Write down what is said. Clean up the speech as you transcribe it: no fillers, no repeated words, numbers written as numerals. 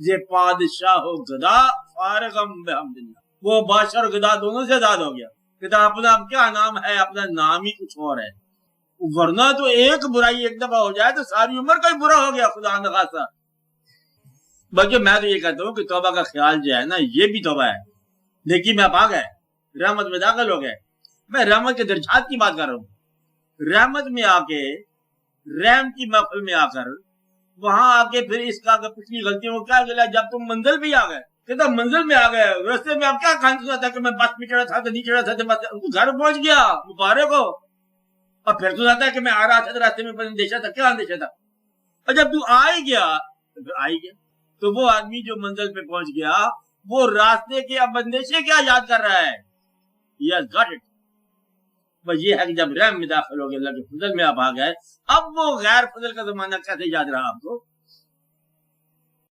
ये पादशाह हो गदा फारगम बेहमदिल्लाह, वो बादशाह और गदा दोनों से आजाद हो गया। कहता अपना क्या नाम है, अपना नाम ही कुछ और है, वरना तो एक बुराई एक दफा हो जाए तो सारी उम्र का ही बुरा हो गया खुदा न खासा। बल्कि मैं तो ये कहता हूँ कि तौबा का ख्याल जो है ना, ये भी तौबा है। देखिए मैं आ गए, रहमत में दाखिल हो गए। मैं रहमत के दर्जात की बात कर रहा हूँ। रहमत में आके, रहम की महफिल में आकर, वहां आके फिर इसका पिछली गलतियों को क्या गिला। जब तुम मंजिल भी आ गए, कहता मंजिल में आ गए, रास्ते में आप क्या खान सुना था कि मैं बस में चढ़ा था तो नहीं चढ़ा था, तो घर पहुंच गया मुबारक हो। और फिर सुना था कि मैं आ रहा था तो रास्ते में अंदेशा था, क्या अंदेशा था। और जब तू आ ही गया तो फिर आ ही गया। तो वो आदमी जो मंजिल पे पहुंच गया, वो रास्ते के अब अंदेशे क्या याद कर रहा है। Yes got it. बस ये है कि जब रहम में दाखिल हो गए, अल्लाह के फजल में आप आ गए, अब वो गैर फजल का जमाना कैसे याद रहा आपको।